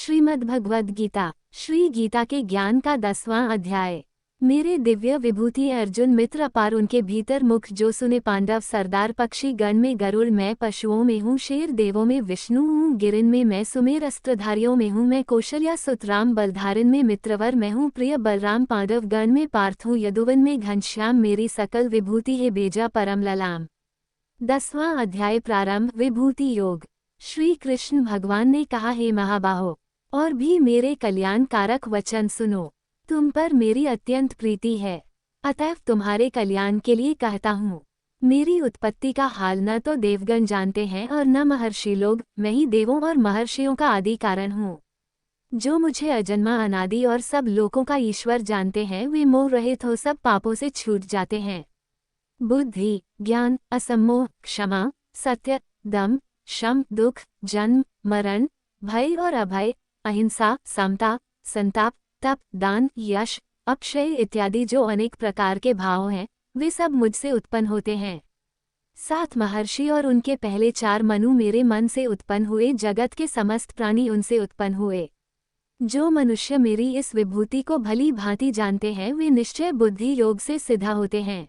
श्रीमद्भगवद गीता, श्री गीता के ज्ञान का 10वां अध्याय। मेरे दिव्य विभूति अर्जुन मित्र अपार उनके भीतर मुख जो सुने पांडव सरदार पक्षी गण में गरुड़ मैं पशुओं में हूँ शेर देवों में विष्णु हूँ गिरिन में मैं सुमेर अस्त्रधारियों में हूँ मैं कौशल्या सुतराम बलधारिन में मित्रवर मैं हूँ प्रिय बलराम पांडव गण में पार्थ हूँ यदुवन में घनश्याम मेरी सकल विभूति है बेजा परम ललाम। 10वां अध्याय प्रारंभ। विभूति योग। श्री कृष्ण भगवान ने कहा, हे महाबाहो, और भी मेरे कल्याण कारक वचन सुनो। तुम पर मेरी अत्यंत प्रीति है, अतएव तुम्हारे कल्याण के लिए कहता हूँ। मेरी उत्पत्ति का हाल न तो देवगण जानते हैं और न महर्षि लोग, मैं ही देवों और महर्षियों का आदि कारण हूँ। जो मुझे अजन्मा अनादि और सब लोकों का ईश्वर जानते हैं वे मोह रहित हो सब पापों से छूट जाते हैं। बुद्धि, ज्ञान, असम्मोह, क्षमा, सत्य, दम, शम, दुख, जन्म, मरण, भय और अभय, अहिंसा, समता, संताप, तप, दान, यश, अक्षय इत्यादि जो अनेक प्रकार के भाव हैं वे सब मुझसे उत्पन्न होते हैं। 7 महर्षि और उनके पहले 4 मनु मेरे मन से उत्पन्न हुए। जगत के समस्त प्राणी उनसे उत्पन्न हुए। जो मनुष्य मेरी इस विभूति को भली भांति जानते हैं वे निश्चय बुद्धि योग से सिद्ध होते हैं।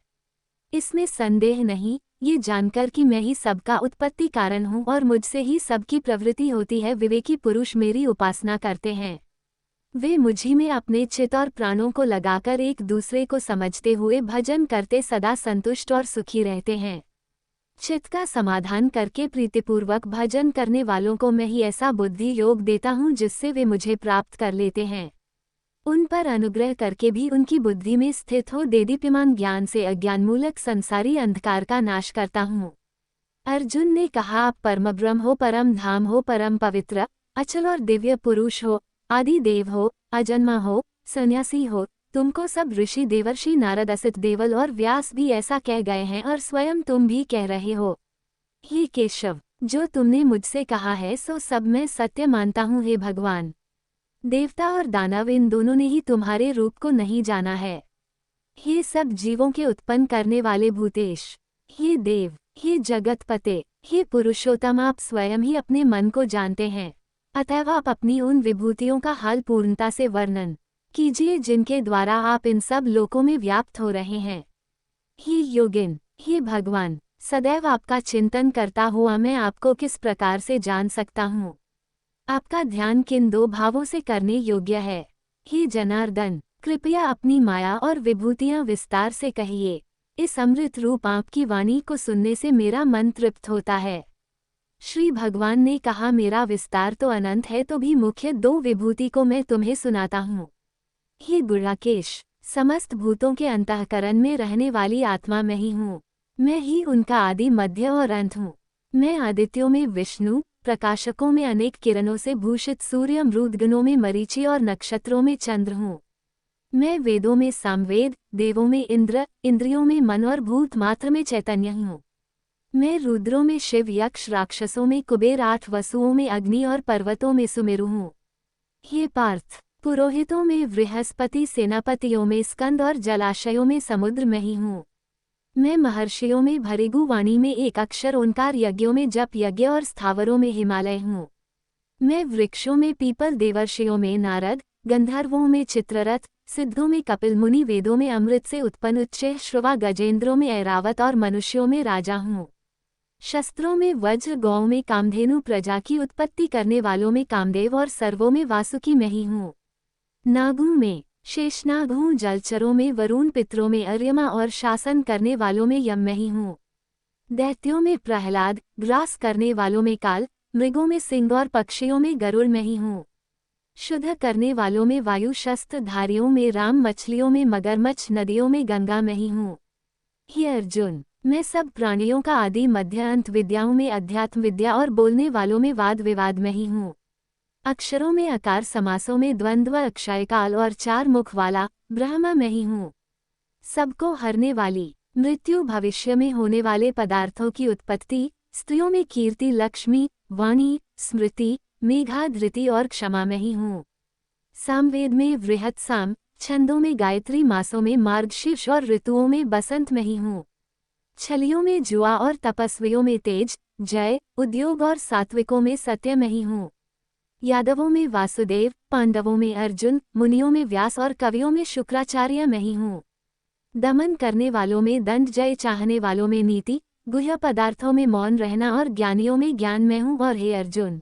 इसमें संदेह नहीं, ये जानकर कि मैं ही सबका उत्पत्ति कारण हूँ और मुझसे ही सबकी प्रवृत्ति होती है। विवेकी पुरुष मेरी उपासना करते हैं। वे मुझी में अपने चित्त और प्राणों को लगाकर एक दूसरे को समझते हुए भजन करते सदा संतुष्ट और सुखी रहते हैं। चित्त का समाधान करके प्रीतिपूर्वक भजन करने वालों को मैं ही ऐसा बुद्धि योग देता हूँ जिससे वे मुझे प्राप्त कर लेते हैं। उन पर अनुग्रह करके भी उनकी बुद्धि में स्थित हो देदीप्यमान ज्ञान से अज्ञानमूलक संसारी अंधकार का नाश करता हूँ। अर्जुन ने कहा, आप परमब्रह्म हो, परम धाम हो, परम पवित्र, अचल और दिव्य पुरुष हो, आदि देव हो, अजन्मा हो, सन्यासी हो। तुमको सब ऋषि देवर्षि नारद असित देवल और व्यास भी ऐसा कह गए हैं और स्वयं तुम भी कह रहे हो। हे केशव, जो तुमने मुझसे कहा है सो सब मैं सत्य मानता हूँ। हे भगवान, देवता और दानव इन दोनों ने ही तुम्हारे रूप को नहीं जाना है। हे सब जीवों के उत्पन्न करने वाले भूतेश, हे देव, हे जगतपते, हे पुरुषोत्तम, आप स्वयं ही अपने मन को जानते हैं। अतएव आप अपनी उन विभूतियों का हाल पूर्णता से वर्णन कीजिए जिनके द्वारा आप इन सब लोकों में व्याप्त हो रहे हैं। हे योगिन, हे भगवान, सदैव आपका चिंतन करता हुआ मैं आपको किस प्रकार से जान सकता हूँ? आपका ध्यान किन 2 भावों से करने योग्य है? हे जनार्दन, कृपया अपनी माया और विभूतियां विस्तार से कहिए। इस अमृत रूप आपकी वाणी को सुनने से मेरा मन तृप्त होता है। श्री भगवान ने कहा, मेरा विस्तार तो अनंत है तो भी मुख्य 2 विभूति को मैं तुम्हें सुनाता हूँ। हे गुणाकेश, समस्त भूतों के अंतःकरण में रहने वाली आत्मा मैं ही हूँ। मैं ही उनका आदि मध्य और अंत हूँ। मैं आदित्यों में विष्णु, प्रकाशकों में अनेक किरणों से भूषित सूर्य, मृदगणों में मरीचि और नक्षत्रों में चंद्र हूँ। मैं वेदों में सामवेद, देवों में इंद्र, इंद्रियों में मन और भूत मात्र में चैतन्य हूँ। मैं रुद्रों में शिव, यक्ष, राक्षसों में कुबेर, 8 वसुओं में अग्नि और पर्वतों में सुमेरु हूँ। हे पार्थ, पुरोहितों में बृहस्पति, सेनापतियों में स्कंद और जलाशयों में समुद्र में ही हूँ। मैं महर्षियों में भृगु, वाणी में एक अक्षर, ओंकार, यज्ञों में जप यज्ञ और स्थावरों में हिमालय हूँ। मैं वृक्षों में पीपल, देवर्षियों में नारद, गंधर्वों में चित्ररथ, सिद्धों में कपिल मुनि, वेदों में अमृत से उत्पन्न उच्चैः श्रवा, गजेंद्रों में ऐरावत और मनुष्यों में राजा हूँ। शस्त्रों में वज्र, गौओं में कामधेनु, प्रजा की उत्पत्ति करने वालों में कामदेव और सर्वों में वासुकी मैं ही हूँ। नागों में शेषनाग हूँ, जलचरों में वरुण, पितरों में अर्यमा और शासन करने वालों में यम मैं ही हूँ। दैत्यों में प्रहलाद, ग्रास करने वालों में काल, मृगों में सिंह और पक्षियों में गरुड़ मैं ही हूँ। शुद्ध करने वालों में वायु, शस्त्रधारियों में राम, मछलियों में मगरमच्छ, नदियों में गंगा मैं ही हूँ। हे अर्जुन, मैं सब प्राणियों का आदि मध्य अंत, विद्याओं में अध्यात्म विद्या और बोलने वालों में वाद विवाद में ही हूँ। अक्षरों में अकार, समासों में द्वंद्व, अक्षय काल और 4 मुख वाला ब्रह्म मैं ही हूँ। सबको हरने वाली, मृत्यु भविष्य में होने वाले पदार्थों की उत्पत्ति, स्त्रियों में कीर्ति, लक्ष्मी, वाणी, स्मृति, मेघा, धृति और क्षमा मैं ही हूँ। सामवेद में वृहत साम, छंदों में गायत्री, मासों में मार्गशीर्ष और ऋतुओं में बसंत मैं ही हूँ। छलियों में जुआ और तपस्वियों में तेज, जय, उद्योग और सात्विकों में सत्य मैं ही हूँ। यादवों में वासुदेव, पांडवों में अर्जुन, मुनियों में व्यास और कवियों में शुक्राचार्य मैं ही हूँ। दमन करने वालों में दंड, जय चाहने वालों में नीति, गुह्य पदार्थों में मौन रहना और ज्ञानियों में ज्ञान मैं हूँ। और हे अर्जुन,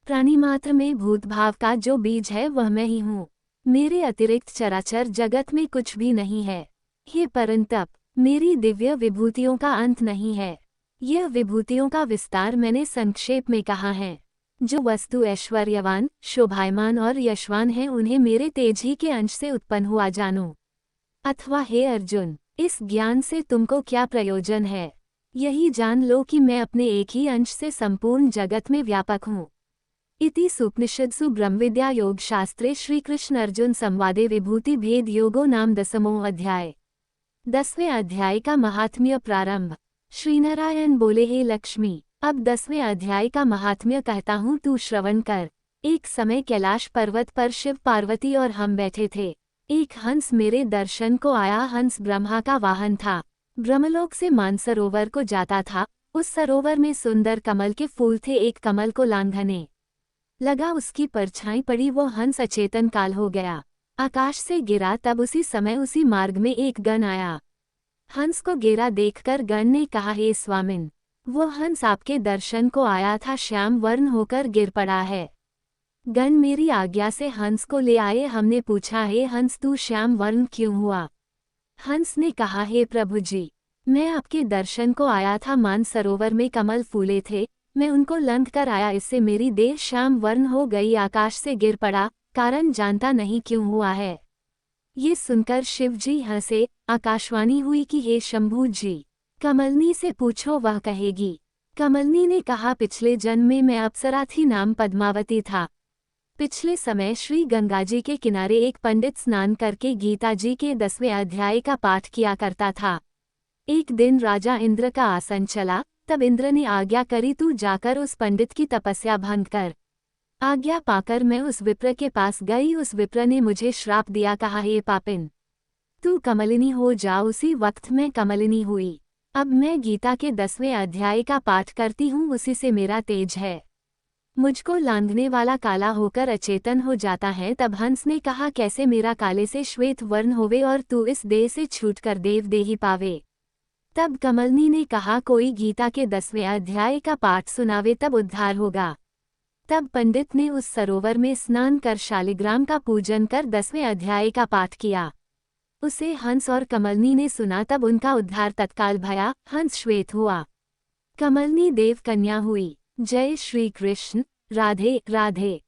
प्राणी मात्र में भूत भाव का जो बीज है वह मैं ही हूँ। मेरे अतिरिक्त चराचर जगत में कुछ भी नहीं है। हे परंतप, मेरी दिव्य विभूतियों का अंत नहीं है। यह विभूतियों का विस्तार मैंने संक्षेप में कहा है। जो वस्तु ऐश्वर्यवान, शोभायमान और यशवान है उन्हें मेरे तेज ही के अंश से उत्पन्न हुआ जानो। अथवा हे अर्जुन, इस ज्ञान से तुमको क्या प्रयोजन है? यही जान लो कि मैं अपने एक ही अंश से संपूर्ण जगत में व्यापक हूँ। इति सुपनिषत्सु ब्रह्मविद्या योग शास्त्रे श्रीकृष्ण अर्जुन संवादे विभूति भेद योगो नाम 10वां अध्याय। 10वें अध्याय का महात्म्य प्रारंभ। श्रीनारायण बोले, हे लक्ष्मी, अब 10वें अध्याय का महात्म्य कहता हूँ, तू श्रवण कर। एक समय कैलाश पर्वत पर शिव, पार्वती और हम बैठे थे। एक हंस मेरे दर्शन को आया। हंस ब्रह्मा का वाहन था। ब्रह्मलोक से मानसरोवर को जाता था। उस सरोवर में सुंदर कमल के फूल थे। एक कमल को लांघने लगा, उसकी परछाई पड़ी, वो हंस अचेतन काल हो गया, आकाश से गिरा। तब उसी समय उसी मार्ग में एक गण आया। हंस को गिरा देखकर गण ने कहा, हे स्वामिन, वो हंस आपके दर्शन को आया था, श्याम वर्ण होकर गिर पड़ा है। गण मेरी आज्ञा से हंस को ले आए। हमने पूछा, हे हंस, तू श्याम वर्ण क्यों हुआ? हंस ने कहा, हे प्रभु जी, मैं आपके दर्शन को आया था। मानसरोवर में कमल फूले थे, मैं उनको लंघ कर आया, इससे मेरी देह श्याम वर्ण हो गई, आकाश से गिर पड़ा, कारण जानता नहीं क्यों हुआ है। ये सुनकर शिव जी हंसे। आकाशवाणी हुई कि हे शंभू जी, कमलनी से पूछो, वह कहेगी। कमलनी ने कहा, पिछले जन्म में मैं अप्सरा थी, नाम पद्मावती था। पिछले समय श्री गंगा जी के किनारे एक पंडित स्नान करके गीता जी के 10वें अध्याय का पाठ किया करता था। एक दिन राजा इंद्र का आसन चला। तब इंद्र ने आज्ञा करी, तू जाकर उस पंडित की तपस्या भंग कर। आज्ञा पाकर मैं उस विप्र के पास गई। उस विप्र ने मुझे श्राप दिया, कहा, हे पापिन, तू कमलिनी हो जा। उसी वक्त मैं कमलिनी हुई। अब मैं गीता के 10वें अध्याय का पाठ करती हूँ, उसी से मेरा तेज है। मुझको लांघने वाला काला होकर अचेतन हो जाता है। तब हंस ने कहा, कैसे मेरा काले से श्वेत वर्ण होवे और तू इस देह से छूटकर देव देही पावे? तब कमलनी ने कहा, कोई गीता के 10वें अध्याय का पाठ सुनावे, तब उद्धार होगा। तब पंडित ने उस सरोवर में स्नान कर शालिग्राम का पूजन कर 10वें अध्याय का पाठ किया। उसे हंस और कमलनी ने सुना। तब उनका उद्धार तत्काल भया। हंस श्वेत हुआ, कमलनी देव कन्या हुई। जय श्री कृष्ण। राधे राधे।